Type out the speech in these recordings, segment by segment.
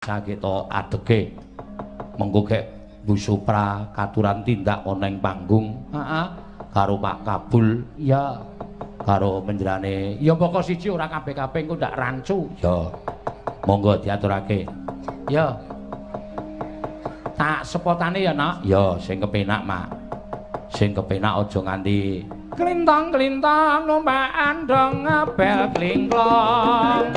Sakita adege. Mengko gek Bu Supra katuran tindak ana ing panggung. Heeh. Karo Pak Kabul ya karo menjerane ya pokok siji ora kabeh-kabeh engko ndak rancu. Ya. Monggo diaturake. Ya. Tak sepotane ya, Nak. Ya, sing kepenak, Mak. Sing kepenak aja nganti klintang-klintang numpak andong bel klingklong.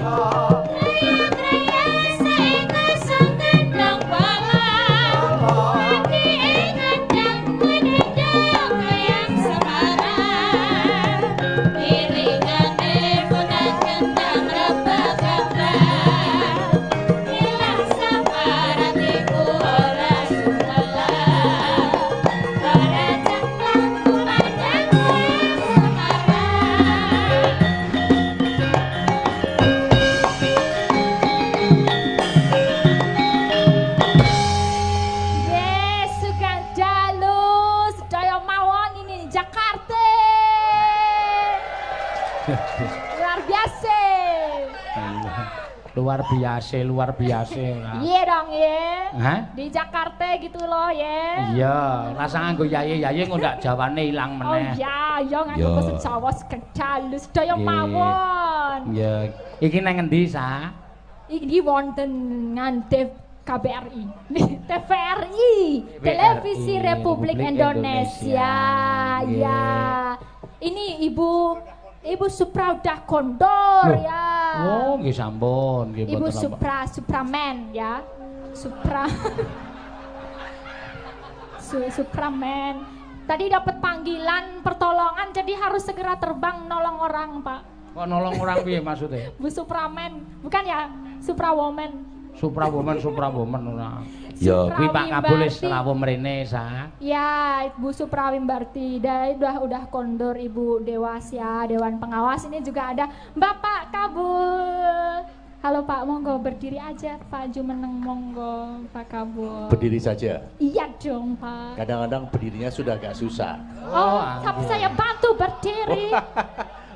luar biasa. Iya dong ya. Hah? Di Jakarta gitu loh ya. Iya, rasa nganggo yaye-yaye ngundak jawane ilang meneh. Oh iya, ya nganggo basa Jawa sekecalus sedaya mawon. Iya. Iki nang ngendi, Sa? Iki wonten ngantep KBRI. TVRI, Televisi Republik Indonesia. Ya. Ini Ibu Supra udah kondor ya. Oh, nggih sampun, nggih Ibu Supra, Supramen ya. Supra. Supramen. Tadi dapat panggilan pertolongan jadi harus segera terbang nolong orang, Pak. Kok nolong orang piye maksudnya? Bu Supramen, bukan ya? Suprawoman. Suprawoman ora. Ya, kuwi Pak Kabul wis rawuh mrene, Sa. Ya, Ibu Suprawimbarti. Udah kondor Ibu Dewas ya, Dewan Pengawas. Ini juga ada Bapak Kabul. Halo Pak, monggo berdiri aja Pak Jumeneng, monggo Pak Kabul. Berdiri saja? Iya dong Pak. Kadang-kadang berdirinya sudah agak susah. Oh, tapi saya bantu berdiri.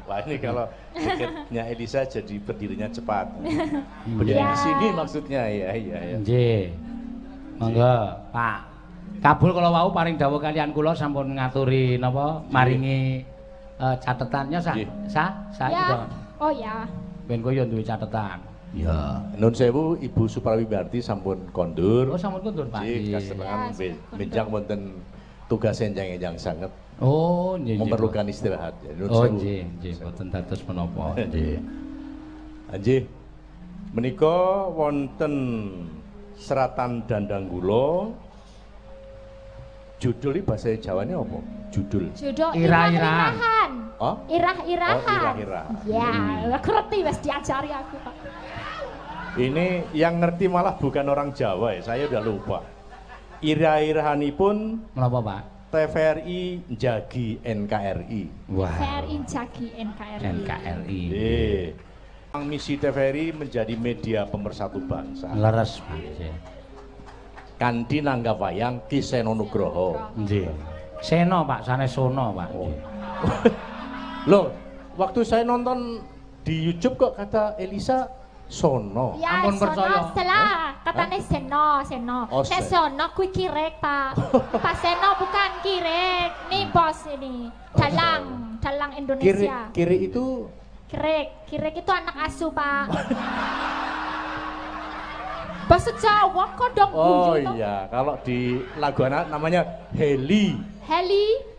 Wah ini kalau tiketnya Elisa jadi berdirinya cepat. Berdiri di sini maksudnya, ya. Nggih. Monggo, Pak. Kabul kalau wau paring dawuh kalian kula sampun ngaturi napa maringi catetannya sa ya. Oh ya. Ben kowe yo duwe catetan. Ya, nun sewu Ibu Suprawibarti sampun kondur. Oh, sampun kondur, Pak. Nggih, kasenengan benjang wonten tugas enjang-enjang sanget. Oh, nggih. Memerlukan istirahat. Ya, oh, nggih, boten dados menapa. Nggih. Nggih. Menika wonten seratan dandang gula. Judul bahasa Jawane apa? Judul irah-irahan. Oh? Irah-irahan. Oh, irah-irahan. Ya, ngerti wis diajari aku, Pak. Ini yang ngerti malah bukan orang Jawa ya, saya udah lupa. Irah-irahanipun menapa, Pak? TVRI njagi NKRI. Wah. TVRI njagi NKRI. Misi TVRI menjadi media pemersatu bangsa. Leres, Pak. Kanthi nanggap wayang Ki Seno Nugroho. Nggih. Seno, Pak, sanes sono, Pak. Oh. Loh, waktu saya nonton di YouTube kok kata Elisa Sono. Ya, ampun Sono percaya. Salah, katanya Seno. Oh, Sono kui kirek, Pak. Pak Seno bukan kirek. Nih bos ini. Dalang Indonesia. Kiri itu Kirek itu anak asuh, Pak. Bahasa Jawa kodok oh iya, kalau di lagu anak namanya Heli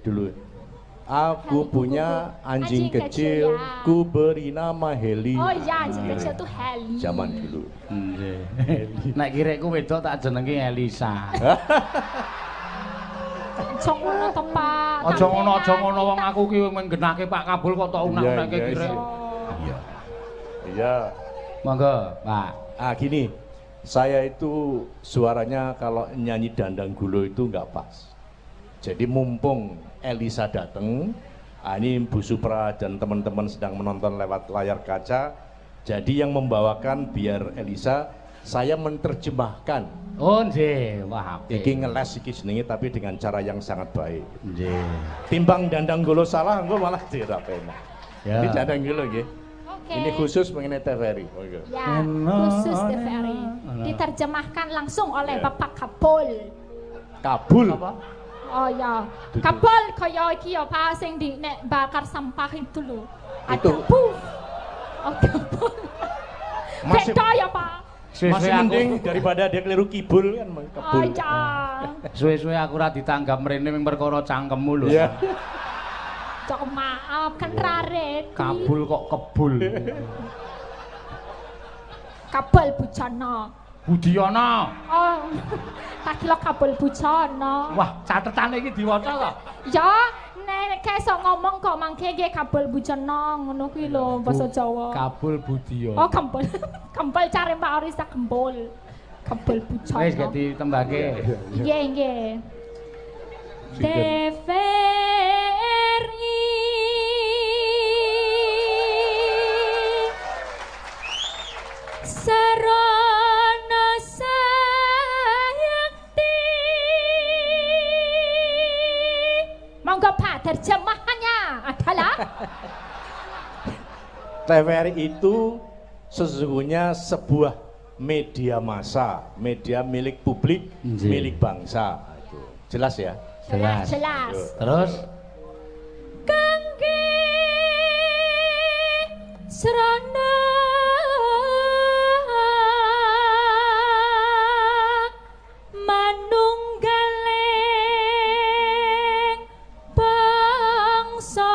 dulu. Aku punya anjing kecil, ku beri nama Heli. Oh iya, anjing kecil tuh Heli. Zaman dulu. Nek kirekku wedok tak jenenge Elisa. Aja ngono to, Pak. Aja ngono wong aku ki menggenake Pak Kabul kok tok unak-unake kirek. Iya. Monggo, Pak. Gini. Saya itu suaranya kalau nyanyi dandang gulo itu nggak pas. Jadi mumpung Elisa dateng, ini Bu Supra dan teman-teman sedang menonton lewat layar kaca. Jadi yang membawakan biar Elisa, saya menerjemahkan. Oh nggih, wah. Iki ngeles iki jenenge tapi dengan cara yang sangat baik. Nggih. Timbang dandang gulo salah, engko malah dirapena. Ya. Di dandang gulo nggih. Oke. Ini khusus mengenai TVRI. Oke. Ya, khusus TVRI. Diterjemahkan langsung oleh Bapak Kabul. Kabul. Apa? Oh ya, Kabul kaya iki ya Pak sing di nek bakar sampah itu lho. Ada Itu. puff. Oh, Kabul. Masih- Beda ya Pak. Masih mending daripada dia keliru kibul kan Oh Kabul. ya. Suwe-suwe aku ora ditanggap mrene ming perkara cangkemmu lho. Iya. Cok maaf kan raret. Kabul kok kebul. Kabul Bujana. Budiyana. Oh. Tak kira Kabul Bujana. Wah, catetane iki diwaca to? Ya, nek kesok ngomong kok mangke nggih Kabul Bujana ngono kuwi lho basa Jawa. Kabul Budiyo. Oh, Kempul. Kempul cari Mbak Orisa Kempul. Kempul Bujana. Wis gak ditembake. Nggih, nggih. TVRI Sarana Sayakti. Monggo Pak, terjemahannya adalah TVRI itu sesungguhnya sebuah media massa, media milik publik, Nggih. milik bangsa. Itu jelas ya. Jelas. jelas. Terus Kangge Sarana manunggaling bangsa.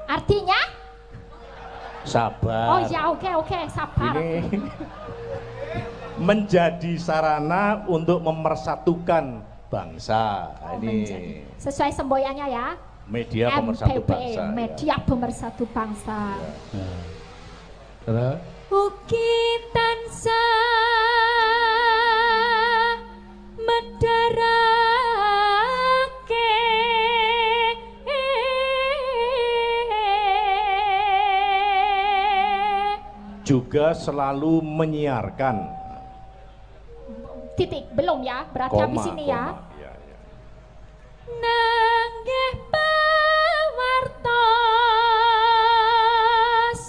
Artinya? Sabar. Oh ya, oke, sabar. Ini menjadi sarana untuk memersatukan bangsa. Oh, Ini menjadi. Sesuai semboyannya ya. media pemersatu MPB, bangsa. ya. media pemersatu bangsa. terus Ugi tansah medharake Juga selalu menyiarkan. titik belum ya, berarti habis ini ya. Koma. Ya, ya. Nanggih pawartos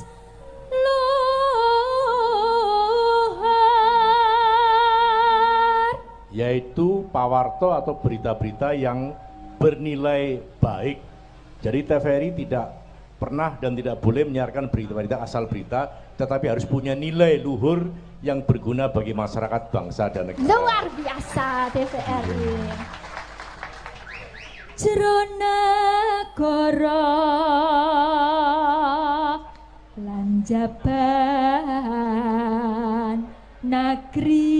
luhur. Yaitu pawarto atau berita-berita yang bernilai baik. Jadi TVRI tidak pernah dan tidak boleh menyiarkan berita-berita asal berita, tetapi harus punya nilai luhur yang berguna bagi masyarakat, bangsa dan negara. Luar biasa TVRI. Jero negara lan jaban negeri.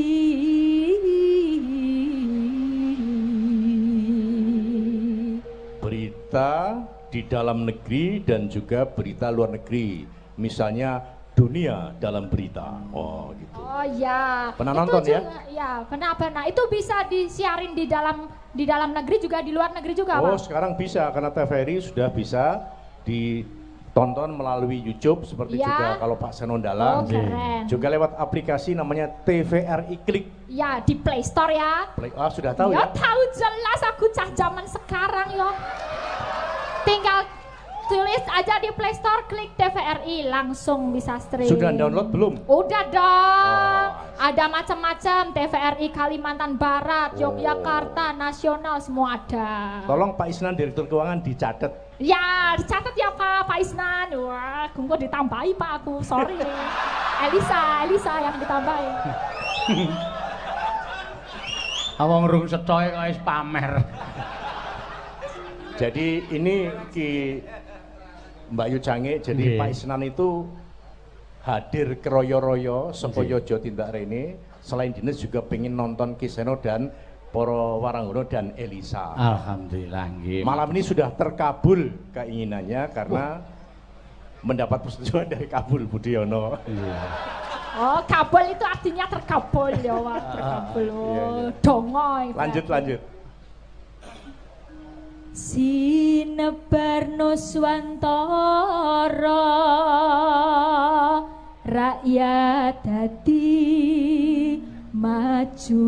Berita di dalam negeri dan juga berita luar negeri. Misalnya dunia dalam berita. Oh gitu. Oh ya. Pernah Itu nonton ya? juga, ya? Pernah. Itu bisa disiarin di dalam negeri juga, di luar negeri juga, Oh, Pak? sekarang bisa karena TVRI sudah bisa ditonton melalui YouTube seperti Ya. juga kalau Pak Senondala. Oh, keren. Juga lewat aplikasi namanya TVRI Klik. Ya, di Play Store ya. Ah, sudah tahu ya? Tahu jelas aku cah zaman sekarang yo. Tinggal tulis aja di Play Store, klik TVRI, langsung bisa stream. Sudah download belum? Udah dong. Oh. Ada macam-macam TVRI Kalimantan Barat, Oh. Yogyakarta, nasional semua ada. Tolong Pak Isnan Direktur Keuangan dicatat. Ya, dicatat ya Pak Isnan. Wah, kungko ditambahi Pak aku, sorry. Elisa yang ditambahi. awang rung setoke kok wis pamer. Jadi ini Ki Mbak Yu Cange, jadi Nggih. Pak Isnan itu hadir ke royo-royo saka Yojo Tindak Rene. Selain dinas juga pengen nonton Ki Seno dan Poro Waranggono dan Elisa. Alhamdulillah nggih. Malam ini sudah terkabul keinginannya karena mendapat persetujuan dari Kabul Budiono. Iya. Oh, kabul itu artinya terkabul ya, Wak. Terkabul. Iya, iya. Dongo. Lanjut. Sinebar Nuswantara rakyat dadi maju.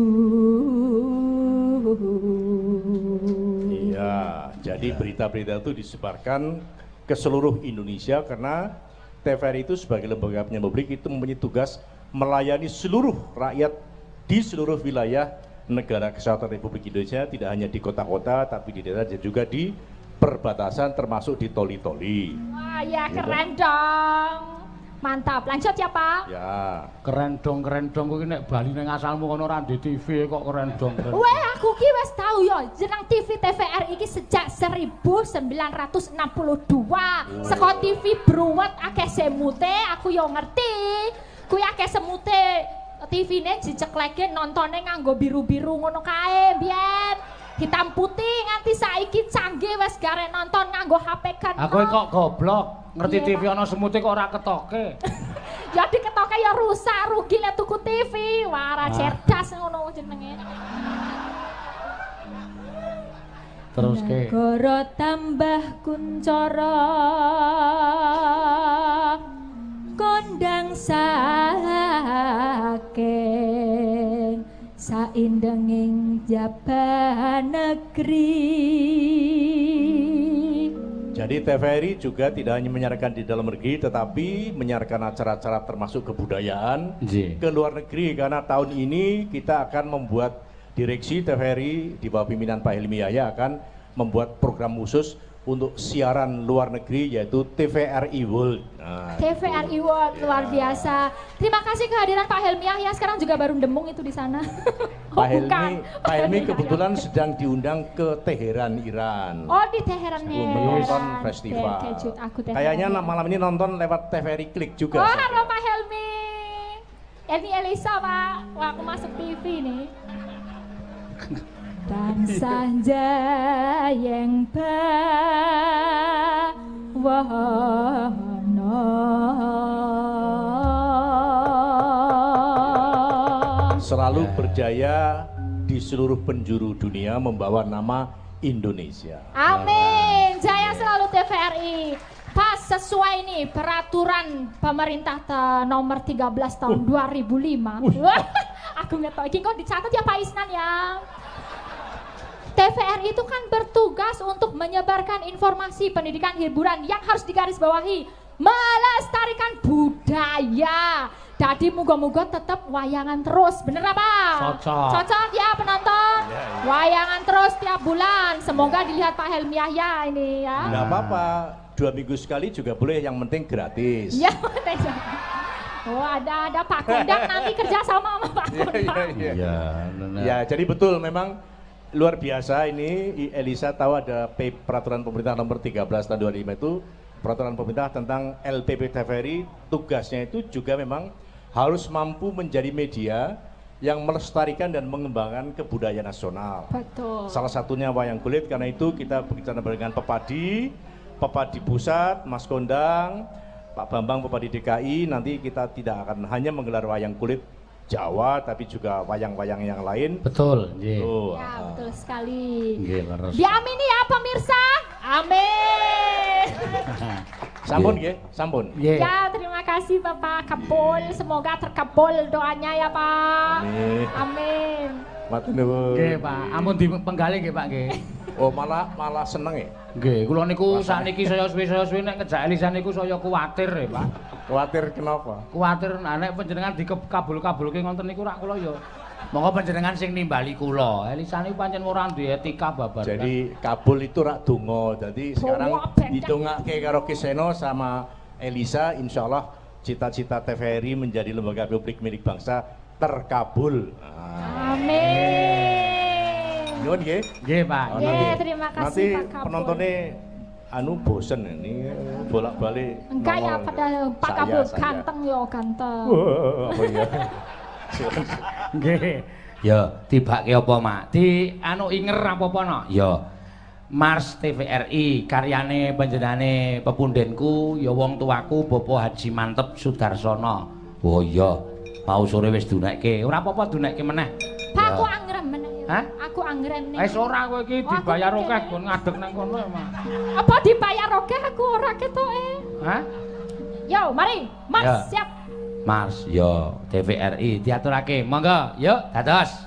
Iya, Jadi berita-berita itu disebarkan ke seluruh Indonesia karena TVRI itu sebagai lembaga penyiaran publik itu mempunyai tugas melayani seluruh rakyat di seluruh wilayah negara kesatuan Republik Indonesia, tidak hanya di kota-kota tapi di daerah dan juga di perbatasan termasuk di toli-toli. Wah ya keren dong. Mantap, lanjut ya Pak. Ya. Keren dong kowe nek bali ning asalmu kono ora ndek TV kok keren dong. Weh aku ki wis tahu yo jeneng TV TVRI iki sejak 1962. Saka TV bruwet akeh semute aku yo ngerti. Kuwi akeh semute. TV-ne dicekleke nontone nganggo biru-biru ngono kae biyen. Hitam putih nganti saiki canggih wis garek nonton nganggo HP kan. Aku kok goblok, ngerti TV ana semute kok ora ketoke. Ya diketoke ya rusak, rugi lek tuku TV. Wah, ora cerdas ngono jenenge. Terus ke. Negara tambah kuncara kondang saking saindenging jabah negeri. Jadi TVRI juga tidak hanya menyiarkan di dalam negeri tetapi menyiarkan acara-acara termasuk kebudayaan ke luar negeri karena tahun ini kita akan membuat direksi TVRI di bawah pimpinan Pak Helmi Yahya akan membuat program khusus untuk siaran luar negeri yaitu TVRI World. Nah, TVRI World luar biasa. Terima kasih kehadiran Pak Helmi Yahya. Sekarang juga baru dembung itu di sana. Pak Helmi kebetulan sedang diundang ke Teheran, Iran. Oh di Teheran nih. Menonton festival. Kayaknya malam ini nonton lewat TVRI Klik juga. Oh halo Pak Helmi. Ini Elisa Pak. Wah aku masuk TV nih. Dan sanjayeng bawana selalu berjaya di seluruh penjuru dunia membawa nama Indonesia. Amin. Jaya selalu TVRI. Pas sesuai nih peraturan pemerintah nomor 13 tahun 2005. Aku nggak tahu. Ini kok dicatat ya Pak Isnan ya. TVRI itu kan bertugas untuk menyebarkan informasi pendidikan hiburan yang harus digarisbawahi melestarikan budaya. Jadi moga-moga tetap wayangan terus, bener apa? Cocok. Cocok ya penonton. Wayangan terus tiap bulan. Semoga dilihat Pak Helmi Yahya ini ya. Nggak apa-apa, 2 minggu sekali juga boleh, yang penting gratis. Ya, oh ada Pak Kondang nanti kerja sama Pak Kondang. Ya, jadi betul memang. Luar biasa ini Elisa tahu ada peraturan pemerintah nomor 13 tahun 2005 itu peraturan pemerintah tentang LPP TVRI, tugasnya itu juga memang harus mampu menjadi media yang melestarikan dan mengembangkan kebudayaan nasional. Betul. Salah satunya wayang kulit, karena itu kita berbicara dengan Pepadi Pusat, Mas Kondang, Pak Bambang Pepadi DKI, nanti kita tidak akan hanya menggelar wayang kulit Jawa tapi juga wayang-wayang yang lain. Betul, nggih. Ya, betul sekali. Nggih, leres. Diamini ya pemirsa. Amin. Sampun nggih, sampun. Ya, terima kasih Bapak Kapol. Semoga terkabul doanya ya, Pak. Amin. Matur nuwun. Nggih, Pak. Ampun dipenggali nggih, Pak nggih. Oh, malah seneng ya? Nggih, kula niku sakniki saya suwe-suwe nek ngejak Elisa niku saya kuwatir ya, Pak. Kuwatir kenapa? Kuwatir nek panjenengan dikabul-kabulke ngoten niku rak kula ya. Monggo panjenengan sing nimbali kula. Elisa niku pancen ora duwe etika babar. Jadi kabul itu rak donga. Jadi sekarang didongake karo Kiseno sama Elisa, insyaallah cita-cita TVRI menjadi lembaga publik milik bangsa terkabul. Amin. Nuwun nggih. Nggih, Pak. Nggih, terima kasih nanti Pak Kapol. penontonnya bosen ini bolak-balik. Enggak ya, pada Pak Kapol ganteng yo ganteng. Oh iya. Nggih. Ya, tibake apa, Mak? Inger apa-apa no? Ya. Mars TVRI karyane panjenengane pepundenku ya wong tuaku Bapak Haji Mantep Sudarsono. Oh iya. Mau sore wis dunekke. Ora apa-apa dunekke meneh. Pak aku angrem meneh. Hah? Aku angrem nih. Wis ora kowe iki dibayar akeh kon ngadeg nang kono ya, Mak. Apa dibayar akeh aku ora ketoke. Hah? Yo, mari. Mas, Ya. siap. Mas, yo TVRI diaturake. Monggo, yuk dados.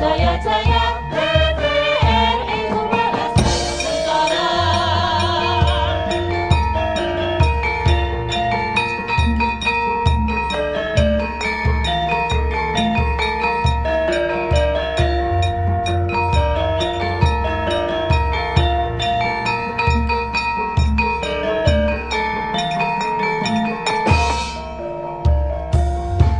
Jaya jaya TVRI Kumelas Nusantara.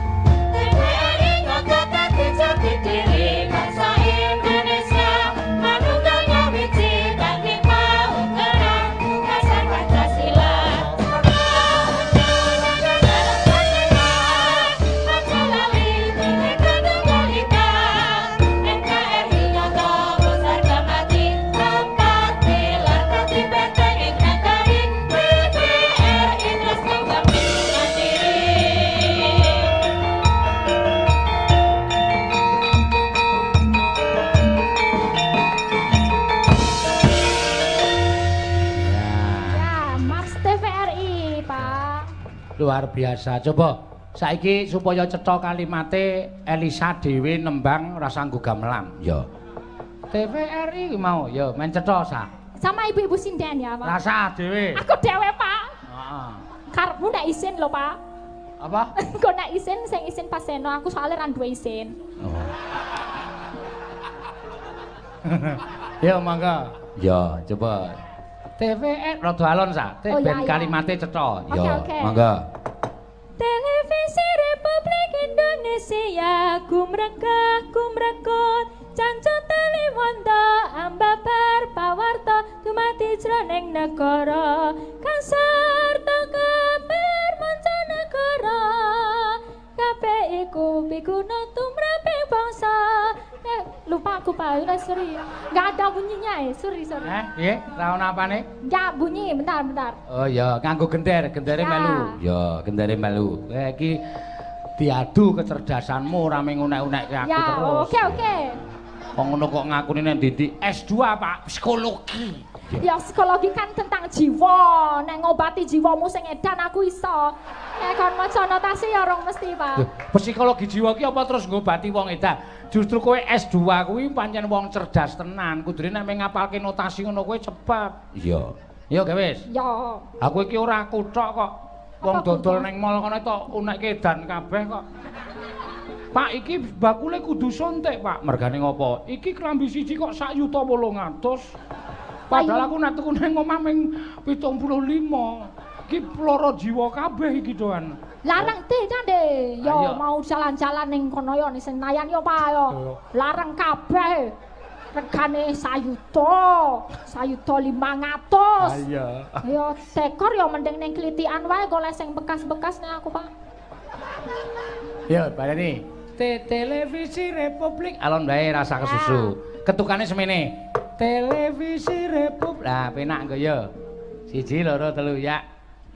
TVRI ngangkat dadi jati diri bangsa Indonesia, manunggalnya wiji dadi paugeran dasar Pancasila. Aja lali Bhinneka Tunggal Ika, NKRI nyata besar gamati, tempat pilar dadi benteng ing negari, TVRI terus kembali mandiri. Ya, Mars TVRI, Pak. Luar biasa. Coba saiki supaya cetha kalimate Elisa dhewe nembang rasa nggo gamelan. Ya. TVRI mau ya men cetha sak. Sama ibu-ibu sinden ya, Pak. Rasa dhewe. Aku dewe, Pak. Heeh. Karepmu nek isin lho, Pak. Apa? Kok nek isin sing isin paseno, aku soalnya ra duwe isin. Oh. Ya mangga. Ya, coba. TVR rada alon sak. Oh, Ben iya, iya. kalimate cetha. Oke, Ya, oke. mangga. Televisi Republik Indonesia kumrekut cancut teliwondo ambabar pawarta dumadi jroning negara kang sarta kabar mancanegara kabeh iku piguna tumraping bangsa. Lupa aku Pak, udah sorry. Nggak ada bunyinya sorry. Piye? Ra ono apane? Nggak bunyi, bentar. Oh ya, nganggo gender, gendere Ya. melu. Ya, gendere melu. Kowe iki diadu kecerdasanmu ora mung unek-unekke aku Ya, terus. oke. Kok ngono kok ngakune nek Didi S2 Pak, psikologi. Ya psikologi kan tentang jiwa, nek ngobati jiwamu sing edan aku iso. Nek kon maca notasi ya rong mesti, Pak. Loh, psikologi jiwa ki apa terus ngobati wong edan? Justru kowe S2 kuwi pancen wong cerdas tenan. Kudune nek ngapalke notasi ngono kowe cepet. Iya. Ya wis. Ya. Aku iki ora kuthok kok. Wong Apa dodol kuthok? ning mall kono tok unekke edan kabeh kok. Pak iki bakule kudu sontek, Pak. Mergane ngopo? Iki klambi siji kok 1.800.000. Padahal aku nak tuku nang omah ming 75. Iki lara jiwa kabeh iki doan. Larang teh jande. Yo Ayo. mau jalan-jalan ning kono yo ning Senayan yo, Pak yo. Larang kabeh. Regane 1.500.000. Iya. Yo tekor yo mending ning klitikan wae golek sing bekas-bekas nek aku, Pak. Ya, baleni. Televisi Republik alon bae rasa kesusu. Ketukane semene. Televisi Republik. Lah penak engko ya. 1 2 3 ya.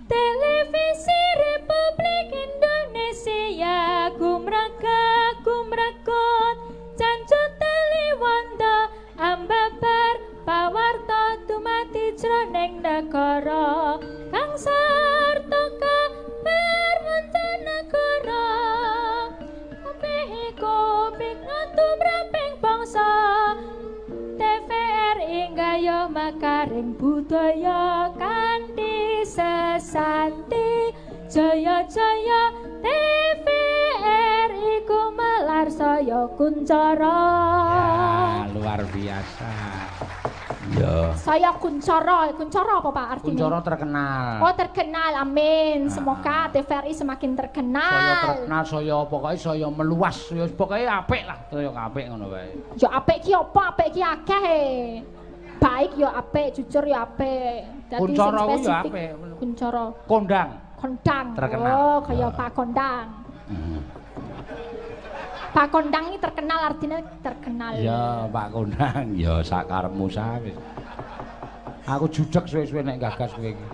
Televisi Republik Indonesia kumrekut cancut teliwondo ambabar pawarta dumadi jroning negara kang sarta kabar mancanegara kabeh iku pigna tumraping bangsa. TVRI gaya makaring budaya kanthi sesanti jaya jaya TVRI Kumelar saya kuncara. Ya, luar biasa. Ya. Saya kuncara apa Pak artinya? Kuncara terkenal. Oh terkenal, amin. Semoga TVRI semakin terkenal. Saya terkenal, saya pokoknya saya meluas, saya pokoknya apik lah, saya apik ngono wae. Yo apik ki apa? Apik ki akeh. Baik yo apik, jujur yo apik. Dadi Kuncara sing kuwi yo spesifik. apik. Kuncara. Kondang. Kondang. Terkenal. Oh, kaya Pak Kondang. Pak Kondang ini terkenal artinya terkenal. Ya, Pak Kondang, ya sakarepmu sae. Aku judeg suwe-suwe nek gagas kowe iki.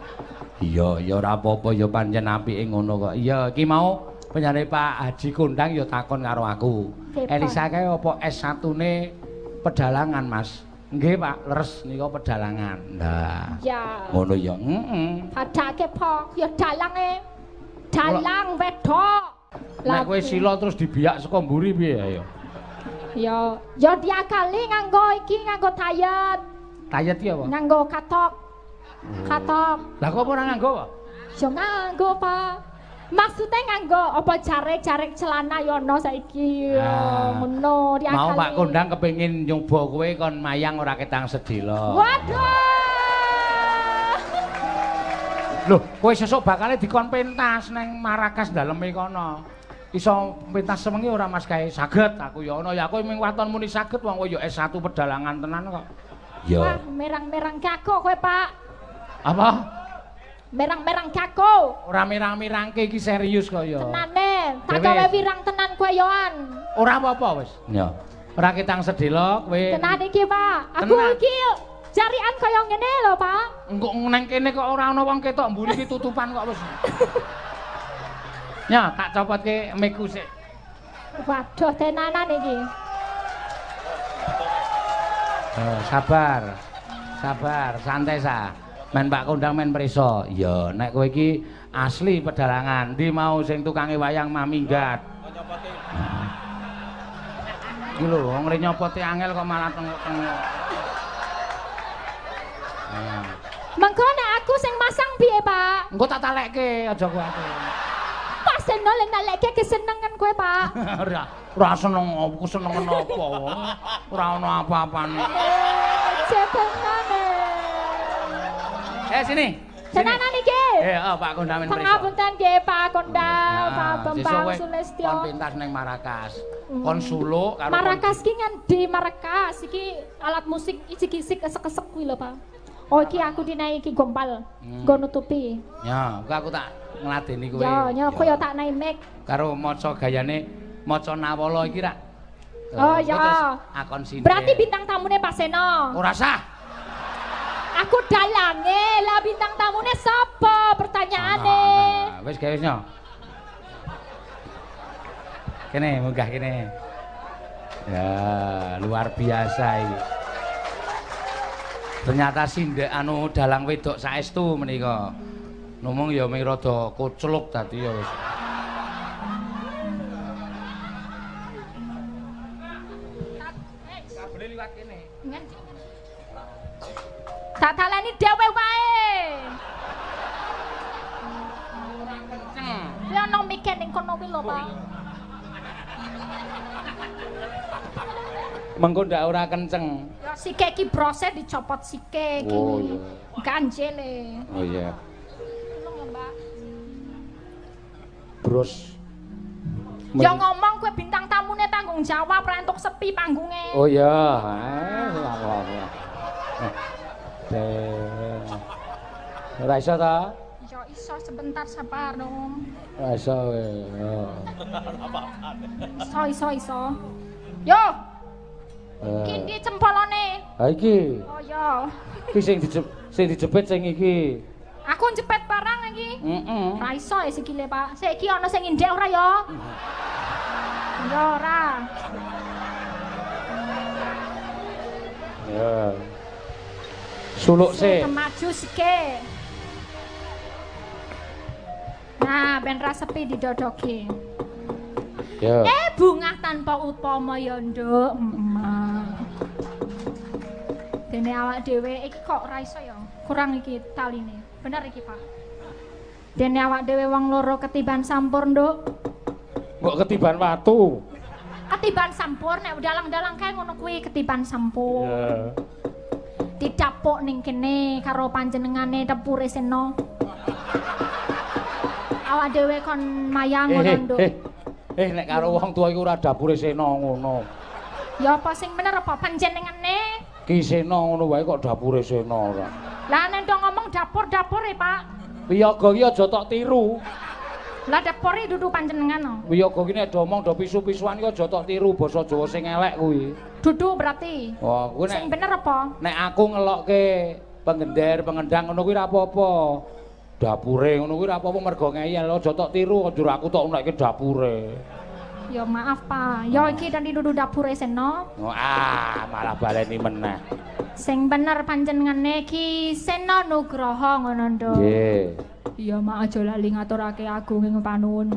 Iya, ya ora apa-apa ya pancen apike ngono kok. Iya, iki mau penyanyi Pak Haji Kondang ya takon karo aku. Hebat. Elisa kae apa S1-ne pedalangan, Mas? Nggih, Pak, leres nika pedalangan. Lah, Ya. ngono ya. Padake pok ya dalange. Dalang wedok. Nek kowe sila terus dibiyak saka mburi piye ayo? Ya diakali nganggo iki nganggo tayet. Tayet iki apa? Nganggo katok. Katok. Lah kok ora nganggo apa? Ya nganggo, Pak. Maksudnya nganggo apa jarik-jarik celana ya ono saiki. Ngono diakali. Mau Pak Kondang kepengin nyoba kowe kon mayang ora ketang sedhela. Waduh. Loh, kowe sesuk bakale dikon pentas neng Marakas daleme kono. Iso pentas semengi ora Mas kae saged aku ya ono ya kowe ming waton muni saged wong kowe ya S1 pedalangan tenan kok. Wah, merang-merang kako kowe, Pak. Apa? Merang-merang kako. Ora mirang-mirangke iki serius kok ya. Tenane, tak gawe wirang tenan kowe yoan. Ora apa-apa wis. Ya. Ora ketang sedhela kowe. Tenan iki, Pak. Aku iki jarian kaya ngene lho, Pak. Engko neng kene kok ora ana wong ketok mburi iki tutupan kok wis. Ya, tak copotke miku sik. Waduh, tenanan iki. Sabar. Sabar, santai sa. Men Pak Kondang men preso. Ya, nek kowe iki asli pedalangan, ndi mau sing tukange wayang mah minggat. Iki lho, wong rene nyopote angel kok malah tengok-tengok. Mengko nek aku sing masang piye, Pak? Engko tak talekke aja kuwatir. Pak Seno lek nalekke kesenengan kowe, Pak. Ora seneng apa senengen apa. Ora ono apa-apane. Cepenane. Sini. Tenanan iki. Pak Kondang men preso. Pangapunten nggih Pak Kondang, Pak Bambang Sulistyo. Kon pentas ning Marakas. Kon suluk karo Marakas ki ngendi Marakas? Iki alat musik isik-isik kesek-kesek kuwi lho, Pak. Oh iki aku dinaiki iki gompal. Nggo nutupi. Ya, aku tak ngladeni kowe. Ya, kaya tak nai mic. Karo maca gayane maca Nawala iki rak. Oh ya. Akon sini. Berarti bintang tamune Pak Seno. Ora sah. Aku dalange, lah bintang tamune sapa pertanyaane? Wis gawe wis nyo. Kene munggah kene. Ya, luar biasa iki. Ternyata sindek anu dalang wedok saestu menika. Ngomong ya ming rada kucluk dadi ya wis. Kabele liwat kene. Tak taleni dhewe wae. Ora kenceng. Lah ono mike ning kono kuwi lho, Pak. Mengko ndak ora kenceng. Ya sike iki brose dicopot sike iki. Oh iya. Ganjele. Oh iya. Tolong ya, Mbak. Bros. Ya ngomong kowe bintang tamune tanggung jawab ra entuk sepi panggunge. Oh iya. Ora iso ta? Ya iso sebentar sabar dong. Ora iso kowe. Iso. Yo. Iki ndi cempolone? Ha iki. Oh ya. Iki sing dijepit sing iki. Aku njepet barang iki. Heeh. Ra iso ya sikile, Pak. Saiki ana sing indek ora ya? Ya ora. Ya. Suluk sik. Maju sike. Nah, ben ra sepi didodoki. Ya. Bungah tanpa upama ya, Nduk. Dene awak dhewe iki kok ra iso ya. Kurang iki taline. Bener iki, Pak. Dene awak dhewe wong loro ketiban sampur, Nduk. Kok ketiban watu? Ketiban sampur nek dalang-dalang kae ngono kuwi ketiban sampur. Ya. Didapuk ning kene karo panjenengane Tepure Seno. Awak dhewe kon mayang ngono, Nduk. Nek karo wong tuwa iku ora dapure Seno ngono. Ya apa sing bener apa panjenengane? Ki Seno ngono wae kok dapure Seno ora. Lah nek ngomong dapur-dapur Pak. Wiyaga iki aja tok tiru. Lah dapur iki dudu panjenengan no. Wiyaga iki nek domong do pisu-pisuan iki aja tok tiru basa Jawa sing elek kuwi. Dudu berarti. Oh, kuwi Sing nek bener apa? nek aku ngelokke pengendang ngono kuwi ora apa-apa. Dapure ngono kuwi ora apa-apa mergo ngeyel aja tok tiru njur aku tok nekke dapure. Ya maaf Pak. Ya iki tadi dudu dapure Seno. Oh, malah baleni meneh. Sing bener panjenengane Ki Seno Nugroho ngono, Nduk. Nggih. Iya mak aja lali ngaturake agung ing panuwun.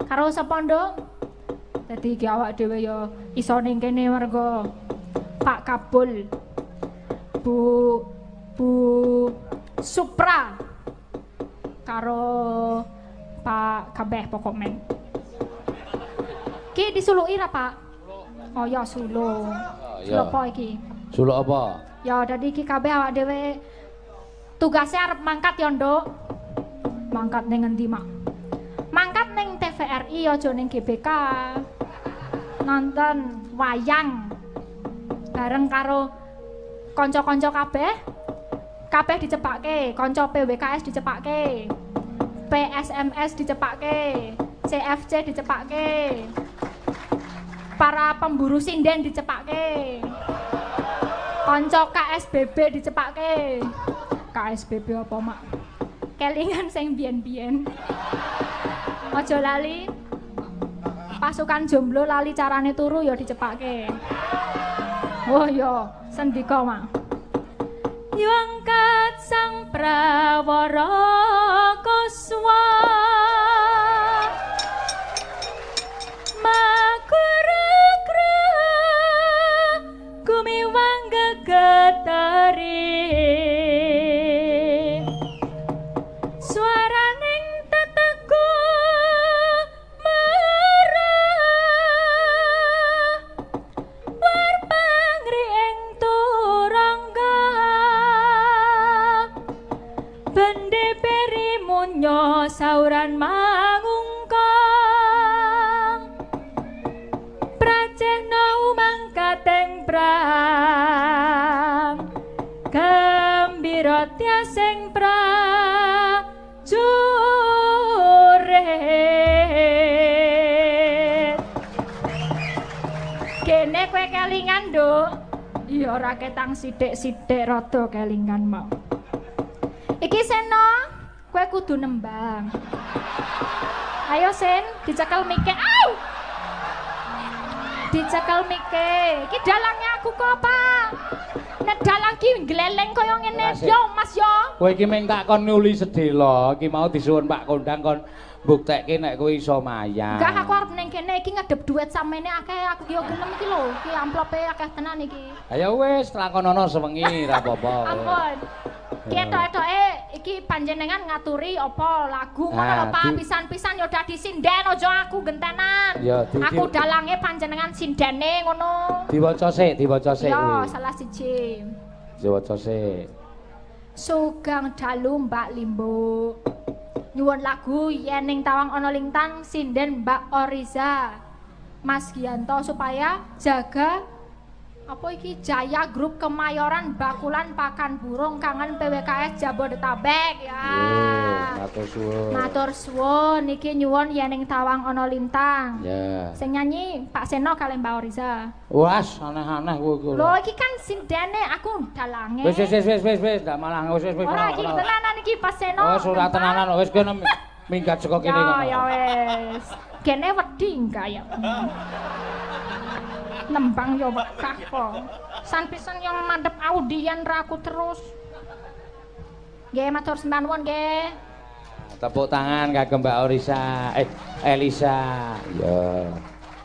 Karo sapa, Nduk? Dadi iki awak dhewe ya iso ning kene mergo Pak Kabul. Bu Supra karo Pak kabeh pokok men. Ki disuluki ra, Pak? Oh ya suluk. Suluk apa iki? Suluk apa? Ya dadi iki kabeh awak dhewe tugasnya arep mangkat ya, Nduk. Mangkat ning endi, Mak? Mangkat ning TVRI aja ning GBK. Nonton wayang bareng karo kanca-kanca kabeh. Kabeh dicepake, kanca PWKS dicepake. PSMS dicepake, CFC dicepake. Para pemburu sinden dicepake. Kanca KSBB dicepake. KSBB apa, Mak? Kelingan sing biyen-biyen. Aja lali. Pasukan jomblo lali carane turu ya dicepake. Oh ya, sendika, Mak. Yuangkat sang prawara koswa makura-kura gumiwang gegetari suaraning teteku merah warpangri ing turangga bende beri munyo sauran mangungkang pracehna umangkateng prang gembira tiaseng prajurit kene kowe kelingan, Nduk. Iya ora ketang sithik-sithik rada kelingan mau. Iki Seno, kowe kudu nembang. Ayo Sen, dicekel mike. Au! Dicekel mike. Iki dalange aku kok, Pak. Nek dalang ki gleleng kaya ngene, yo Mas yo. Kowe iki mung tak kon nuli sedela, iki mau disuwun Pak Kondang kon mbuktekke nek kowe iso mayang. Enggak aku arep ning kene iki ngedep duit samene akeh aku yo gelem iki lho. Iki amplope akeh tenan iki. Ayo wis lakonono sewengi ra apa-apa. Ampun. Ki etok-etoke iki panjenengan ngaturi apa lagu ngono lho Pak, pisan-pisan yo dadi sinden aja aku gentenan. Aku dalange panjenengan sindene ngono. Diwaca sik kuwi. Yo salah siji. Diwaca sik. Sugeng dalu Mbak Limbo. Nyuwun lagu yen ning tawang ana lintang sinden Mbak Oriza. Mas Gianto supaya jaga apa iki Jaya Grup Kemayoran Bakulan Pakan Burung Kangen PWKS Jabodetabek ya. Matur suwun. Matur suwun iki nyuwun yen ning tawang ana lintang. Ya. Sing nyanyi Pak Seno kali Mbak Oriza. Was aneh-aneh kowe. Lho iki kan sindene aku dalange. Wis ndak malah wis. Ora iki tenanan iki Pak Seno. Wis ora tenanan wis kene minggat saka kene kono. Ya wis. Kene wedi enggak ya. Nembang yo wekah kok. San pisan yang mandhep audien ra aku terus. Nggih matur nuwun nggih. Tepuk tangan kagem Mbak Orisa. Elisa. Ya.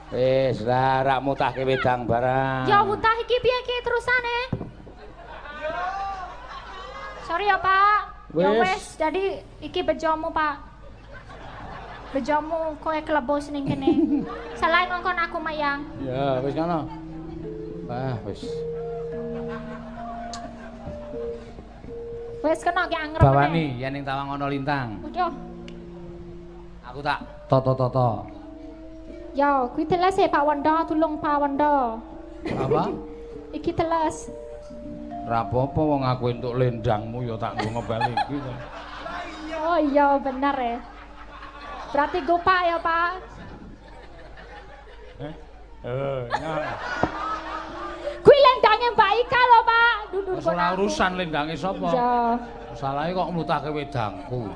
Wis ra mutahke wedang barang. Ya mutah iki piye iki terusane? Sorry ya, Pak. Ya wis, jadi iki bejomu, Pak. Bejomu kowe klebos ning kene. Salah ngongkon aku mayang. Ya, wis ngono. Wis. Wis kena ki angrep. Bawani yen ning tawang ana lintang. Waduh. Aku tak toto. Ya, kuwi teles e Pak Wanda, tulung Pak Wanda. Apa? Iki teles. Ra apa-apa wong aku entuk lendangmu ya tak nggo ngebal iki. Oh iya bener ya. Berarti Pak ya, Pak. Kuwi lendange Mbak Ika lho, Pak. Dudur ora urusan lendange sapa. Ya. Salahe kok mlutake wedangku.